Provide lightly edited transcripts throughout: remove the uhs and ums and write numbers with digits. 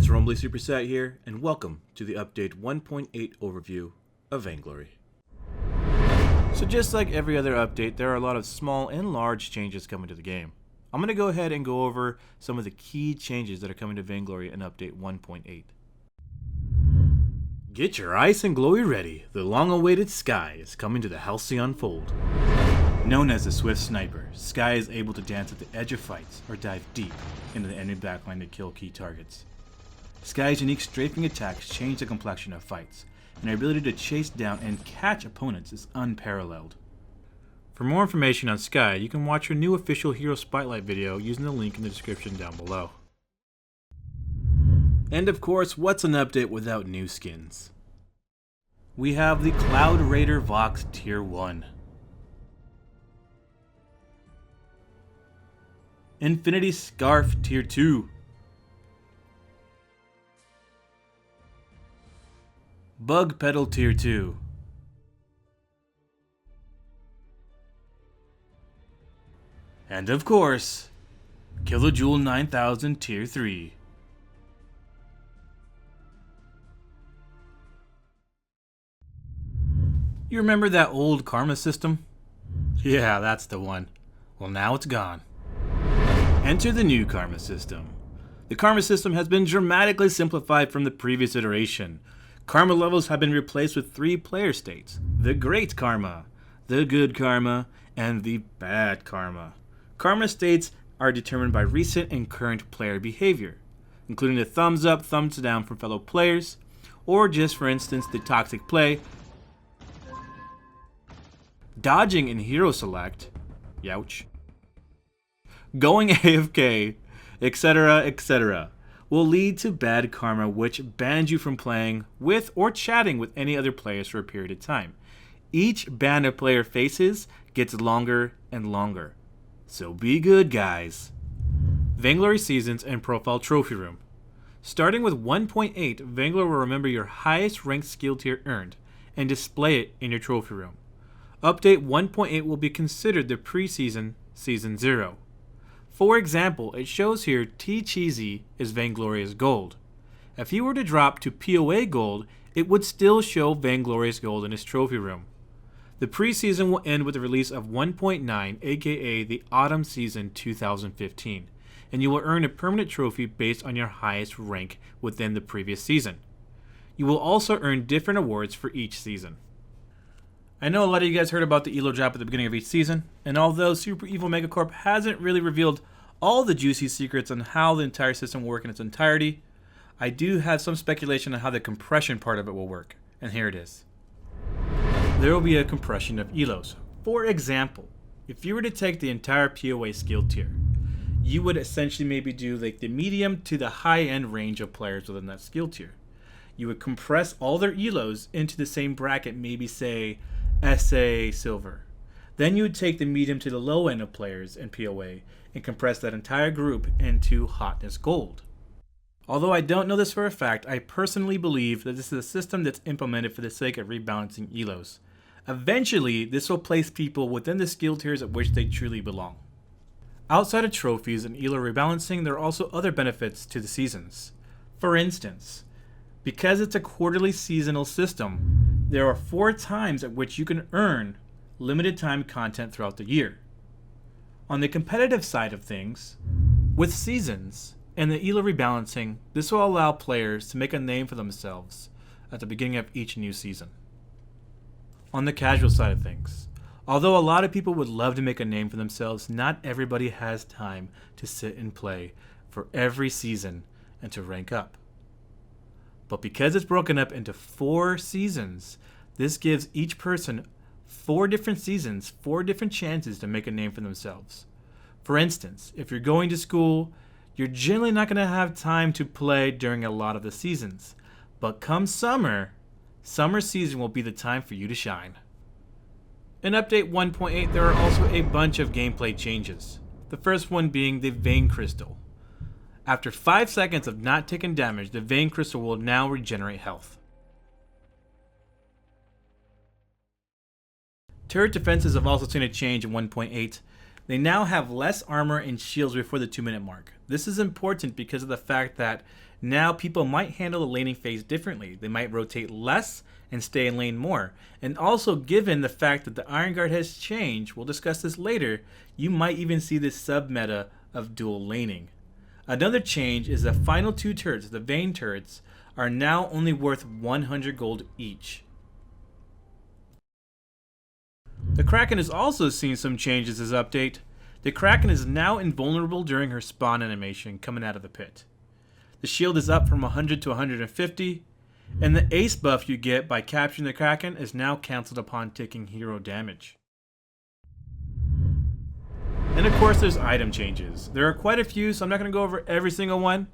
It's Rumblysuperset here, and welcome to the update 1.8 overview of Vainglory. So just like every other update, there are a lot of small and large changes coming to the game. I'm going to go ahead and go over some of the key changes that are coming to Vainglory in update 1.8. Get your ice and glowy ready, the long-awaited Skye is coming to the Halcyon Fold. Known as the Swift Sniper, Skye is able to dance at the edge of fights or dive deep into the enemy backline to kill key targets. Skye's unique strafing attacks change the complexion of fights, and her ability to chase down and catch opponents is unparalleled. For more information on Skye, you can watch her new official Hero Spotlight video using the link in the description down below. And of course, what's an update without new skins? We have the Cloud Raider Vox Tier 1. Infinity Scarf Tier 2. Bug Pedal Tier 2. And of course, killa-joule 9000 Tier 3. You remember that old karma system? Yeah, that's the one. Well, now it's gone. Enter the new karma system. The karma system has been dramatically simplified from the previous iteration. Karma levels have been replaced with 3 player states: the great karma, the good karma, and the bad karma. Karma states are determined by recent and current player behavior, including the thumbs up, thumbs down from fellow players, or just for instance the toxic play, dodging in hero select, youch, going AFK, etc., etc., will lead to bad karma, which bans you from playing with or chatting with any other players for a period of time. Each ban a player faces gets longer and longer. So be good, guys. Vainglory Seasons and Profile Trophy Room. Starting with 1.8, Vainglory will remember your highest ranked skill tier earned and display it in your trophy room. Update 1.8 will be considered the pre-season, Season 0. For example, it shows here T-Cheesy is Vainglorious Gold. If he were to drop to POA Gold, it would still show Vainglorious Gold in his trophy room. The preseason will end with the release of 1.9, aka the Autumn Season 2015, and you will earn a permanent trophy based on your highest rank within the previous season. You will also earn different awards for each season. I know a lot of you guys heard about the ELO drop at the beginning of each season, and although Super Evil Megacorp hasn't really revealed all the juicy secrets on how the entire system will work in its entirety, I do have some speculation on how the compression part of it will work, and here it is. There will be a compression of ELOs. For example, if you were to take the entire POA skill tier, you would essentially maybe do like the medium to the high end range of players within that skill tier. You would compress all their ELOs into the same bracket, maybe say SA Silver. Then you would take the medium to the low end of players in POA and compress that entire group into Hotness Gold. Although I don't know this for a fact, I personally believe that this is a system that's implemented for the sake of rebalancing ELOs. Eventually, this will place people within the skill tiers at which they truly belong. Outside of trophies and ELO rebalancing, there are also other benefits to the seasons. For instance, because it's a quarterly seasonal system, there are 4 times at which you can earn limited time content throughout the year. On the competitive side of things, with seasons and the ELO rebalancing, this will allow players to make a name for themselves at the beginning of each new season. On the casual side of things, although a lot of people would love to make a name for themselves, not everybody has time to sit and play for every season and to rank up. But because it's broken up into 4 seasons, this gives each person 4 different seasons, 4 different chances to make a name for themselves. For instance, if you're going to school, you're generally not going to have time to play during a lot of the seasons. But come summer season will be the time for you to shine. In update 1.8, there are also a bunch of gameplay changes. The first one being the Vein Crystal. After 5 seconds of not taking damage, the Vein Crystal will now regenerate health. Turret defenses have also seen a change in 1.8. They now have less armor and shields before the 2-minute mark. This is important because of the fact that now people might handle the laning phase differently. They might rotate less and stay in lane more. And also, given the fact that the Iron Guard has changed, we'll discuss this later, you might even see this sub-meta of dual laning. Another change is the final 2 turrets, the Vayne turrets, are now only worth 100 gold each. The Kraken has also seen some changes this update. The Kraken is now invulnerable during her spawn animation coming out of the pit. The shield is up from 100 to 150, and the ace buff you get by capturing the Kraken is now cancelled upon taking hero damage. And of course there's item changes. There are quite a few, so I'm not going to go over every single one,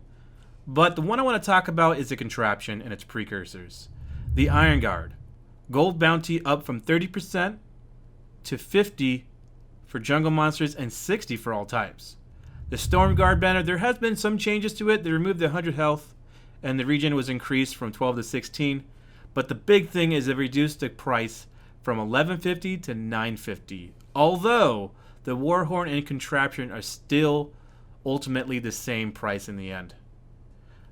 but the one I want to talk about is the contraption and its precursors. The Iron Guard. Gold bounty up from 30% to 50 for jungle monsters and 60 for all types. The Storm Guard banner, there has been some changes to it. They removed the 100 health and the regen was increased from 12 to 16. But the big thing is they reduced the price from 1150 to 950. Although the Warhorn and contraption are still ultimately the same price in the end.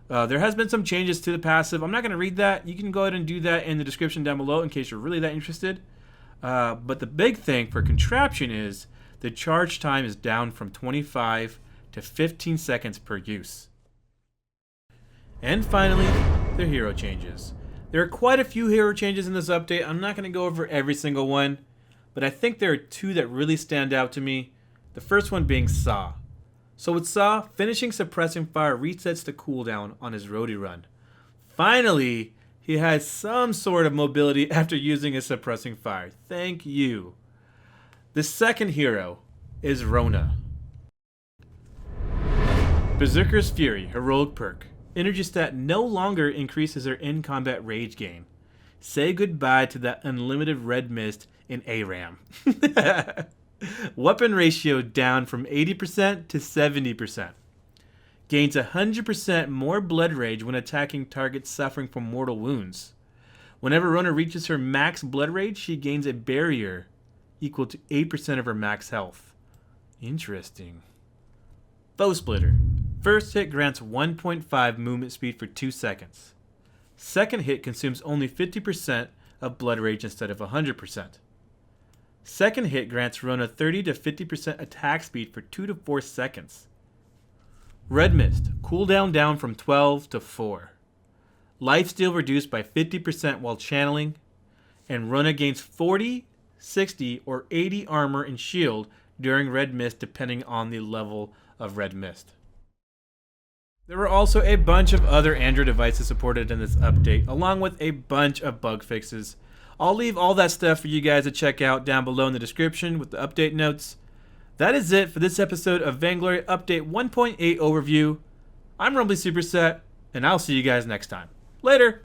There has been some changes to the passive. I'm not going to read that. You can go ahead and do that in the description down below in case you're really that interested. But the big thing for contraption is the charge time is down from 25 to 15 seconds per use. And finally, the hero changes. There are quite a few hero changes in this update. I'm not going to go over every single one, but I think there are 2 that really stand out to me. The first one being Saw. So with Saw, finishing suppressing fire resets the cooldown on his roadie run. Finally, he has some sort of mobility after using his suppressing fire. Thank you. The second hero is Rona. Berserker's Fury, heroic perk. Energy stat no longer increases her in-combat rage gain. Say goodbye to that unlimited red mist in ARAM. Weapon ratio down from 80% to 70%. Gains 100% more blood rage when attacking targets suffering from mortal wounds. Whenever Rona reaches her max blood rage, she gains a barrier equal to 8% of her max health. Interesting. Foe Splitter. First hit grants 1.5 movement speed for 2 seconds. Second hit consumes only 50% of blood rage instead of 100%. Second hit grants Rona 30 to 50% attack speed for 2 to 4 seconds. Red Mist, cooldown down from 12 to 4. Lifesteal reduced by 50% while channeling, and Rona gains 40, 60, or 80 armor and shield during Red Mist depending on the level of Red Mist. There were also a bunch of other Android devices supported in this update, along with a bunch of bug fixes. I'll leave all that stuff for you guys to check out down below in the description with the update notes. That is it for this episode of Vainglory Update 1.8 Overview. I'm Rumblysuperset, and I'll see you guys next time. Later!